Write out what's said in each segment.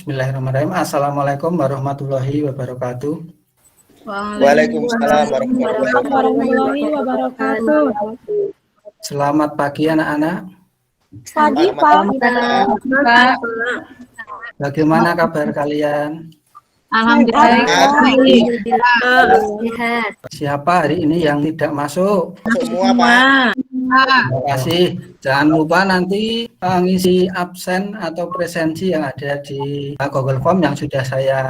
Bismillahirrahmanirrahim. Assalamualaikum warahmatullahi wabarakatuh. Waalaikumsalam warahmatullahi wabarakatuh. Selamat pagi anak-anak. Pagi Pak. Bagaimana kabar kalian? Alhamdulillah. Sehat. Siapa hari ini yang tidak masuk? Semua Pak. Terima kasih. Jangan lupa nanti ngisi absen atau presensi yang ada di Google Form yang sudah saya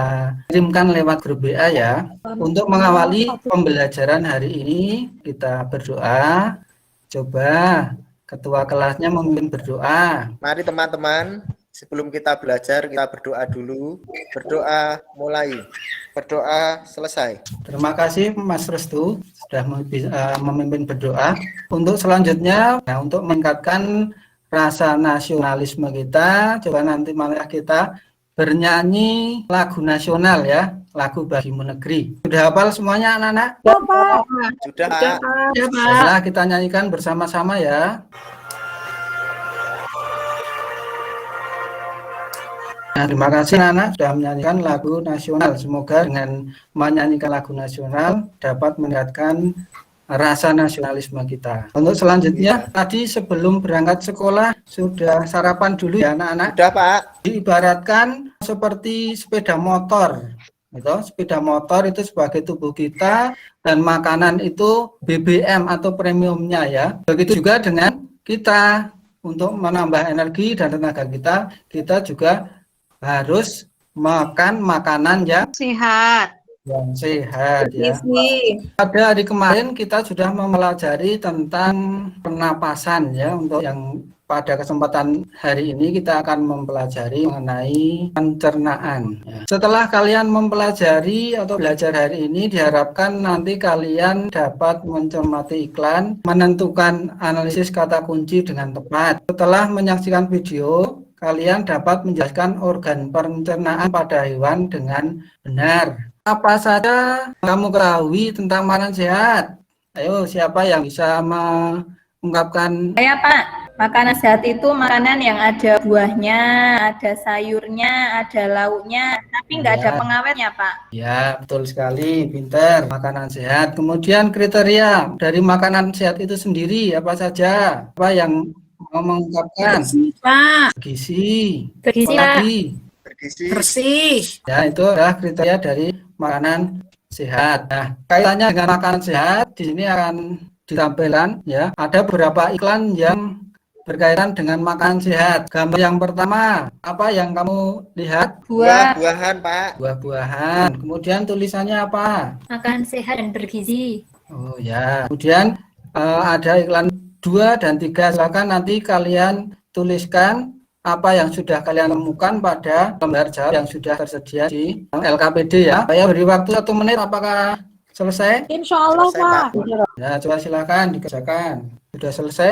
kirimkan lewat grup WA ya. Untuk mengawali pembelajaran hari ini kita berdoa. Coba ketua kelasnya memimpin berdoa. Mari teman-teman, sebelum kita belajar kita berdoa dulu. Berdoa mulai. Berdoa selesai. Terima kasih Mas Restu sudah memimpin berdoa. Untuk selanjutnya, untuk meningkatkan rasa nasionalisme kita, coba nanti malah kita bernyanyi lagu nasional ya, lagu Bagimu Negeri. Sudah hafal semuanya anak-anak? Sudah Pak. Baiklah, kita nyanyikan bersama-sama ya. Nah, terima kasih anak sudah menyanyikan lagu nasional. Semoga dengan menyanyikan lagu nasional dapat meningkatkan rasa nasionalisme kita. Untuk selanjutnya, tadi sebelum berangkat sekolah sudah sarapan dulu ya anak-anak. Sudah Pak. Diibaratkan seperti sepeda motor. Gitu. Sepeda motor itu sebagai tubuh kita dan makanan itu BBM atau premiumnya ya. Begitu juga dengan kita untuk menambah energi dan tenaga kita juga harus makan makanan yang sehat ya. Pada hari kemarin kita sudah mempelajari tentang pernapasan ya. Untuk yang pada kesempatan hari ini kita akan mempelajari mengenai pencernaan ya. Setelah kalian mempelajari atau belajar hari ini, diharapkan nanti kalian dapat mencermati iklan, menentukan analisis kata kunci dengan tepat. Setelah menyaksikan video, kalian dapat menjelaskan organ pencernaan pada hewan dengan benar. Apa saja kamu ketahui tentang makanan sehat? Ayo, siapa yang bisa mengungkapkan? Saya Pak, makanan sehat itu makanan yang ada buahnya, ada sayurnya, ada lauknya, tapi nggak ada pengawetnya Pak. Ya, betul sekali, pinter. Makanan sehat. Kemudian kriteria dari makanan sehat itu sendiri apa saja? Apa yang mau mengungkapkan? Gizi, apalagi? Bersih. Ya, itu adalah kriteria dari makanan sehat. Nah, kaitannya dengan makanan sehat di sini akan ditampilkan ya. Ada beberapa iklan yang berkaitan dengan makanan sehat. Gambar yang pertama, apa yang kamu lihat? Buah-buahan Pak. Buah-buahan. Kemudian tulisannya apa? Makan sehat dan bergizi. Oh ya. Kemudian ada iklan 2 dan 3. Silakan nanti kalian tuliskan apa yang sudah kalian temukan pada lembar jawab yang sudah tersedia di LKPD ya. Saya beri waktu 1 menit. Apakah selesai? Insya Allah Pak. Ya, coba silakan dikerjakan. Sudah selesai?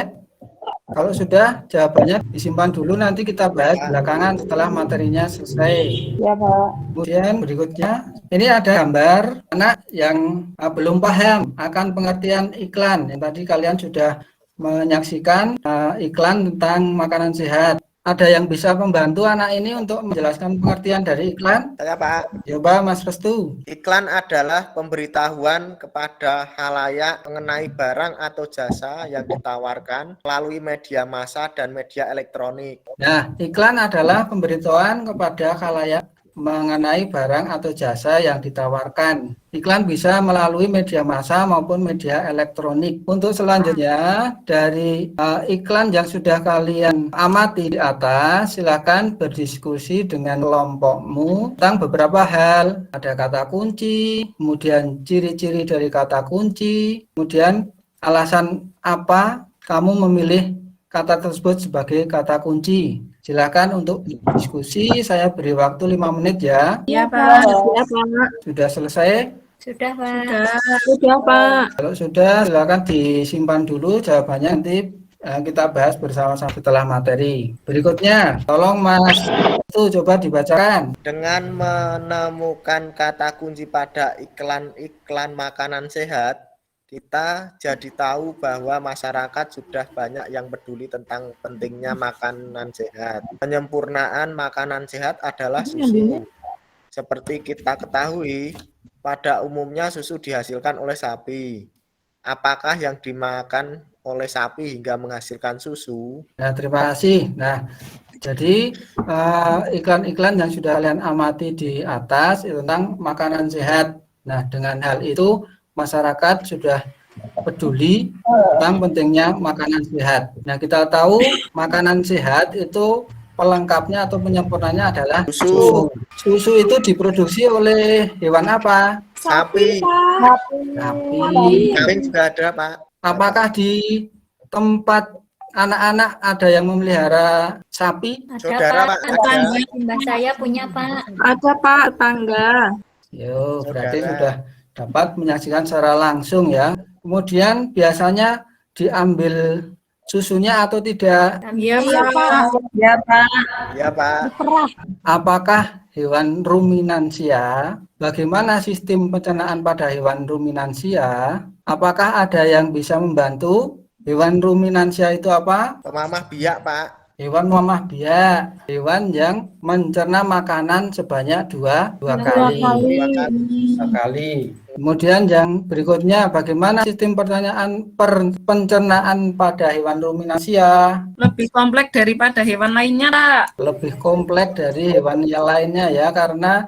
Kalau sudah, jawabannya disimpan dulu, nanti kita bahas belakangan setelah materinya selesai. Ya Pak. Kemudian berikutnya, ini ada gambar anak yang belum paham akan pengertian iklan. Yang tadi kalian sudah menyaksikan iklan tentang makanan sehat. Ada yang bisa membantu anak ini untuk menjelaskan pengertian dari iklan? Saya Pak. Coba Mas Restu. Iklan adalah pemberitahuan kepada khalayak mengenai barang atau jasa yang ditawarkan melalui media massa dan media elektronik. Nah, iklan adalah pemberitahuan kepada khalayak mengenai barang atau jasa yang ditawarkan. Iklan bisa melalui media massa maupun media elektronik. Untuk selanjutnya, dari iklan yang sudah kalian amati di atas, silakan berdiskusi dengan kelompokmu tentang beberapa hal. Ada kata kunci, kemudian ciri-ciri dari kata kunci, kemudian alasan apa kamu memilih kata tersebut sebagai kata kunci. Silakan untuk diskusi, saya beri waktu 5 menit ya. Iya Pak. Sudah selesai? Sudah Pak. Sudah Pak. Kalau sudah, silakan disimpan dulu jawabannya, nanti kita bahas bersama-sama setelah materi. Berikutnya, tolong Mas itu coba dibacakan. Dengan menemukan kata kunci pada iklan-iklan makanan sehat, kita jadi tahu bahwa masyarakat sudah banyak yang peduli tentang pentingnya makanan sehat. Penyempurnaan makanan sehat adalah susu. Seperti kita ketahui, pada umumnya susu dihasilkan oleh sapi. Apakah yang dimakan oleh sapi hingga menghasilkan susu? Nah, terima kasih. Nah, jadi iklan-iklan yang sudah kalian amati di atas itu tentang makanan sehat. Nah, dengan hal itu masyarakat sudah peduli tentang pentingnya makanan sehat. Nah, kita tahu makanan sehat itu pelengkapnya atau penyempurnanya adalah Susu. Susu itu diproduksi oleh hewan apa? Sapi. Sapi. Kambing juga ada, Pak. Apakah di tempat anak-anak ada yang memelihara sapi? Saudara, Pak, ada. Mbak saya punya, Pak. Ada Pak, tangga. Yo, berarti Saudara. sudah dapat menyaksikan secara langsung ya. Kemudian biasanya diambil susunya atau tidak? Iya Pak. Ya, Pak. Ya, Pak. Diperah. Apakah hewan ruminansia? Bagaimana sistem pencernaan pada hewan ruminansia? Apakah ada yang bisa membantu? Hewan ruminansia itu apa? Pemamah biak, Pak. Hewan mamah biak, hewan yang mencerna makanan sebanyak dua kali. Dua kali. Kemudian yang berikutnya, bagaimana sistem pencernaan pada hewan ruminansia? Lebih kompleks daripada hewan lainnya, Pak. Lebih kompleks dari hewan yang lainnya ya, karena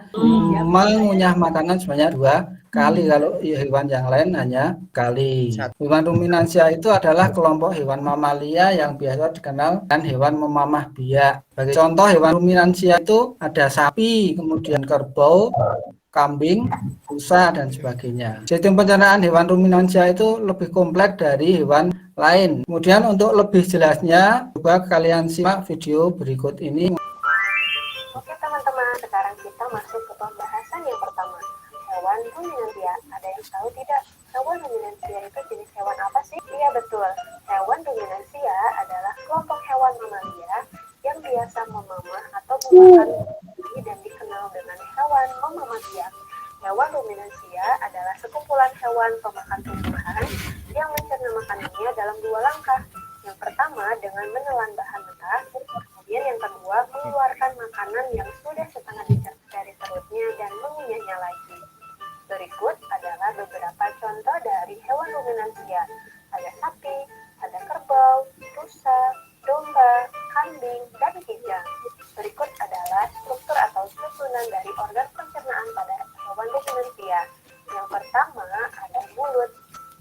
mengunyah makanan sebanyak dua kali. Kalau hewan yang lain hanya kali. Hewan ruminansia itu adalah kelompok hewan mamalia yang biasa dikenal dengan hewan memamah biak. Sebagai contoh hewan ruminansia itu ada sapi, kemudian kerbau, kambing, rusa, dan sebagainya. Sistem pencernaan hewan ruminansia itu lebih kompleks dari hewan lain. Kemudian untuk lebih jelasnya, coba kalian simak video berikut ini. Oke teman-teman, sekarang kita masuk ke pembahasan yang pertama. Hewan ruminansia. Ada yang tahu tidak? Hewan ruminansia itu jenis hewan apa sih? Iya betul. Hewan ruminansia adalah kelompok hewan mamalia yang biasa memamah atau memakan bumi dan dikenal dengan hewan memamah biak. Hewan ruminansia adalah sekumpulan hewan pemakan tumbuhan yang mencerna makanannya dalam dua langkah. Yang pertama dengan menelan bahan mentah, kemudian yang kedua mengeluarkan makanan yang sudah setengah dicerna dari perutnya dan mengunyahnya lagi. Berikut adalah beberapa contoh dari hewan ruminansia. Ada sapi, ada kerbau, rusa, domba, kambing, dan kijang. Berikut adalah struktur atau susunan dari organ pencernaan pada hewan ruminansia. Yang pertama ada mulut,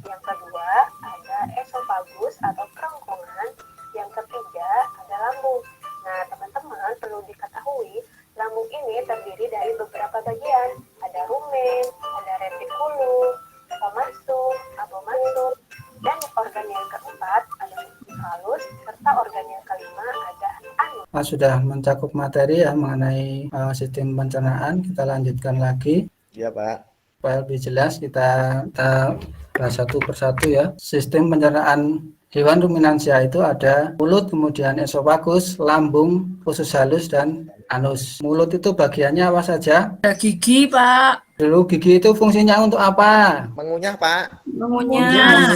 yang kedua ada esofagus atau kerongkongan, yang ketiga ada lambung. Nah, teman-teman perlu diketahui, lambung ini terdiri dari beberapa bagian. Ada rumen, ada retikulum, omasum, abomasum, dan organ yang keempat ada halus, serta organ yang kelima ada anus. Sudah mencakup materi ya mengenai sistem pencernaan. Kita lanjutkan lagi. Ya, Pak. Supaya lebih jelas kita bahas satu persatu ya. Sistem pencernaan hewan ruminansia itu ada mulut, kemudian esofagus, lambung, usus halus, dan anus. Mulut itu bagiannya apa saja? Ada gigi, Pak. Dulu gigi itu fungsinya untuk apa? Mengunyah, Pak. Mengunyah.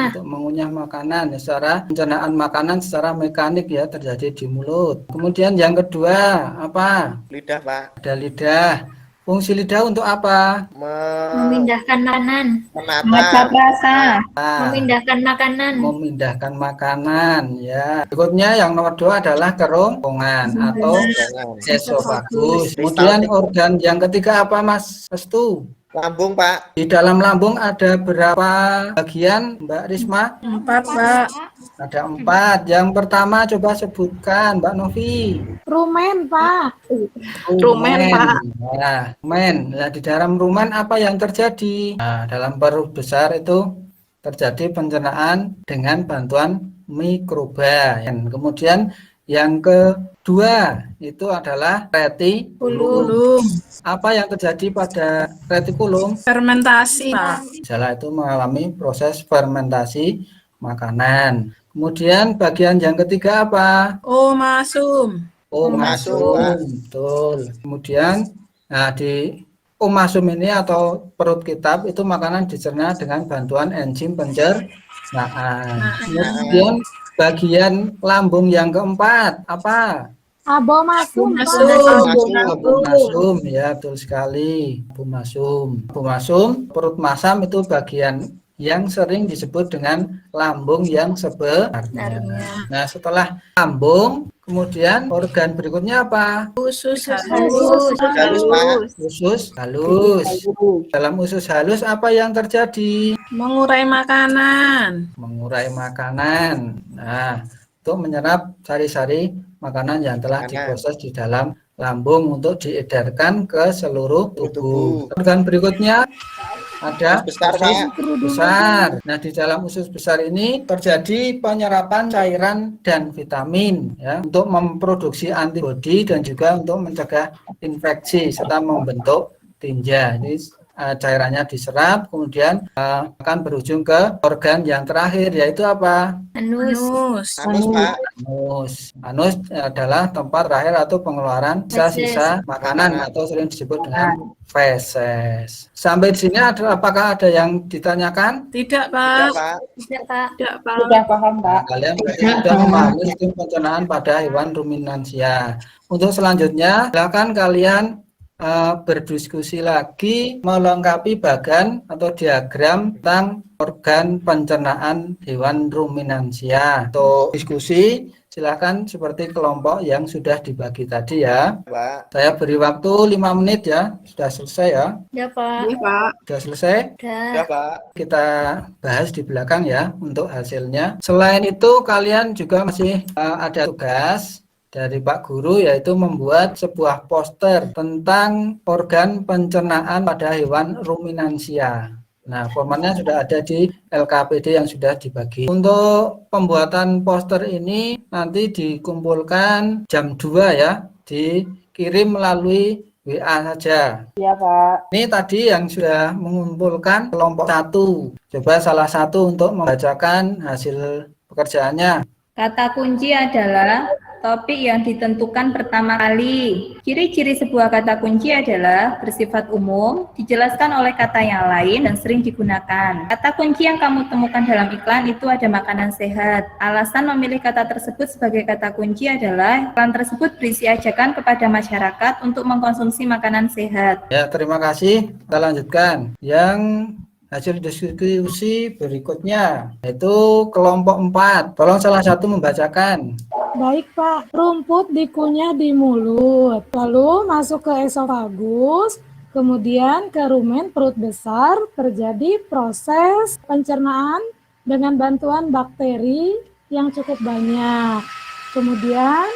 Untuk mengunyah makanan. Secara pencernaan makanan secara mekanik ya terjadi di mulut. Kemudian yang kedua apa? Lidah, Pak. Ada lidah. Fungsi lidah untuk apa? Memindahkan makanan, Menata. mengecap rasa, Nah, memindahkan makanan. memindahkan makanan ya. Berikutnya yang nomor 2 adalah kerongkongan atau Jangan. esofagus. Kemudian organ yang ketiga apa Mas Restu? Lambung, Pak. Di dalam lambung ada berapa bagian Mbak Risma? 4, Pak. Ada 4. Yang pertama coba sebutkan Mbak Novi. Rumen, Pak. Rumen, Pak. Nah, rumen. Nah, di dalam rumen apa yang terjadi? Nah, dalam perut besar itu terjadi pencernaan dengan bantuan mikroba. Dan kemudian yang kedua itu adalah retikulum. Apa yang terjadi pada retikulum? Fermentasi, Pak. Salah itu mengalami proses fermentasi makanan. Kemudian bagian yang ketiga apa? Omasum. Omasum. Betul. Kemudian nah di omasum ini atau perut kita itu makanan dicerna dengan bantuan enzim pencernaan. Kemudian bagian lambung yang keempat apa? Abomasum, Pak. Abomasum, ya betul sekali. Abomasum, perut masam itu bagian yang sering disebut dengan lambung yang sebenarnya. Nah, setelah lambung, kemudian organ berikutnya apa? Usus Halus, Pak. Usus halus. Dalam usus halus apa yang terjadi? mengurai makanan. Mengurai makanan. Nah, untuk menyerap sari-sari makanan yang telah diproses di dalam lambung untuk diedarkan ke seluruh tubuh. Organ berikutnya ada Besar, Pak. besar. Nah, di dalam usus besar ini terjadi penyerapan cairan dan vitamin ya untuk memproduksi antibodi dan juga untuk mencegah infeksi serta membentuk tinja. Jadi cairannya diserap, kemudian akan berujung ke organ yang terakhir yaitu apa? Anus. Halus, Pak. Anus. Anus adalah tempat terakhir atau pengeluaran sisa-sisa makanan atau sering disebut dengan feses. Sampai di sini apakah ada yang ditanyakan? Tidak, Ya, Pak. Pak. Tidak, Pak. Tidak, Pak. Sudah paham, Pak. Kalian berarti sudah memahami sistem pencernaan pada hewan ruminansia. Untuk selanjutnya, silakan kalian berdiskusi lagi melengkapi bagan atau diagram tentang organ pencernaan hewan ruminansia. Untuk diskusi, silakan seperti kelompok yang sudah dibagi tadi ya. Pak. Saya beri waktu 5 menit ya. Sudah selesai ya? Ya, Pak. Iya, Pak. Sudah selesai? Ya, Pak. Kita bahas di belakang ya untuk hasilnya. Selain itu kalian juga masih ada tugas dari Pak Guru yaitu membuat sebuah poster tentang organ pencernaan pada hewan ruminansia. Nah, formatnya sudah ada di LKPD yang sudah dibagi. Untuk pembuatan poster ini nanti dikumpulkan jam 2 ya, dikirim melalui WA saja. Iya, Pak. Ini tadi yang sudah mengumpulkan kelompok 1. Coba salah satu untuk membacakan hasil pekerjaannya. Kata kunci adalah topik yang ditentukan pertama kali. Ciri-ciri sebuah kata kunci adalah bersifat umum, dijelaskan oleh kata yang lain, dan sering digunakan. Kata kunci yang kamu temukan dalam iklan itu ada makanan sehat. Alasan memilih kata tersebut sebagai kata kunci adalah iklan tersebut berisi ajakan kepada masyarakat untuk mengkonsumsi makanan sehat. Ya, terima kasih. Kita lanjutkan. Yang hasil diskusi berikutnya yaitu kelompok 4. Tolong salah satu membacakan. Baik, Pak. Rumput dikunyah di mulut, lalu masuk ke esofagus, kemudian ke rumen perut besar, terjadi proses pencernaan dengan bantuan bakteri yang cukup banyak. Kemudian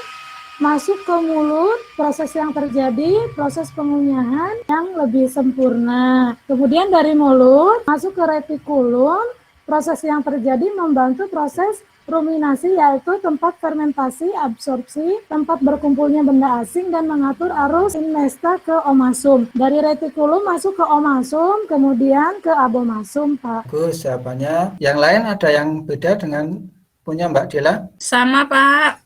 masuk ke mulut, proses yang terjadi, proses pengunyahan yang lebih sempurna. Kemudian dari mulut, masuk ke retikulum, proses yang terjadi membantu proses ruminasi, yaitu tempat fermentasi, absorpsi, tempat berkumpulnya benda asing, dan mengatur arus inmesta ke omasum. Dari retikulum masuk ke omasum, kemudian ke abomasum, Pak. Bagus jawabannya. Yang lain ada yang beda dengan punya Mbak Dela? Sama, Pak.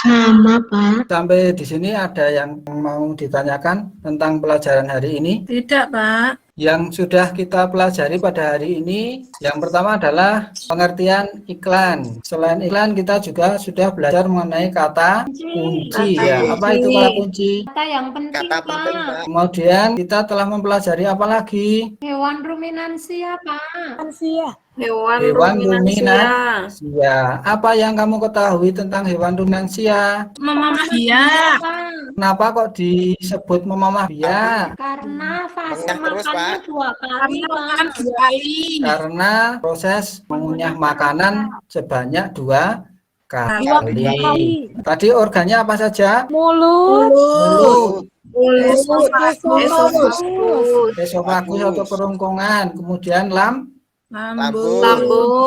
Sama, Pak. Sampai di sini ada yang mau ditanyakan tentang pelajaran hari ini? Tidak, Pak. Yang sudah kita pelajari pada hari ini, yang pertama adalah pengertian iklan. Selain iklan, kita juga sudah belajar mengenai kata kunci. Ya, apa itu kata kunci? Kata yang penting, Kata penting, Pak. Pak. Kemudian kita telah mempelajari apa lagi? Hewan ruminansia, Pak. Lansia. Hewan ruminansia. Apa yang kamu ketahui tentang hewan ruminansia? Mamah biak. Pak. Kenapa kok disebut memamah biak? Karena fase Mengunyah terus, makannya Pak. 2 kali, Makan Pak. 2 kali. Karena proses mengunyah makanan sebanyak 2 kali. Tadi organnya apa saja? Mulut. Mulut, Esofagus. esofagus atau kerongkongan, kemudian Lambung.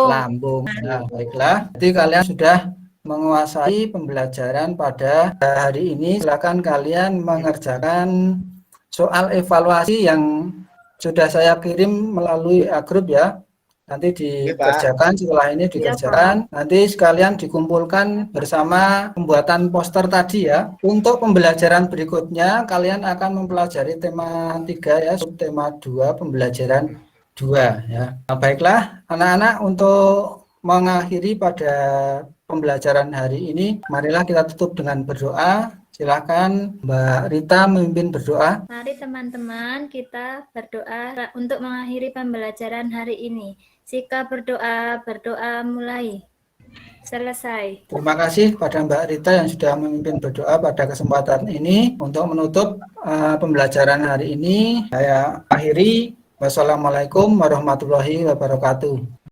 lambung. Nah, baiklah. Jadi kalian sudah menguasai pembelajaran pada hari ini. Silakan kalian mengerjakan soal evaluasi yang sudah saya kirim melalui grup ya. nanti Oke, Pak. dikerjakan, setelah ini dikerjakan, nanti sekalian dikumpulkan bersama pembuatan poster tadi ya. Untuk pembelajaran berikutnya, kalian akan mempelajari tema 3 ya, subtema 2, pembelajaran 2 ya. Nah, baiklah anak-anak, untuk mengakhiri pada pembelajaran hari ini, marilah kita tutup dengan berdoa. Silakan Mbak Rita memimpin berdoa. Mari teman-teman kita berdoa untuk mengakhiri pembelajaran hari ini. Jika berdoa mulai. Selesai. Terima kasih pada Mbak Rita yang sudah memimpin berdoa pada kesempatan ini. Untuk menutup pembelajaran hari ini, saya akhiri. Wassalamualaikum warahmatullahi wabarakatuh.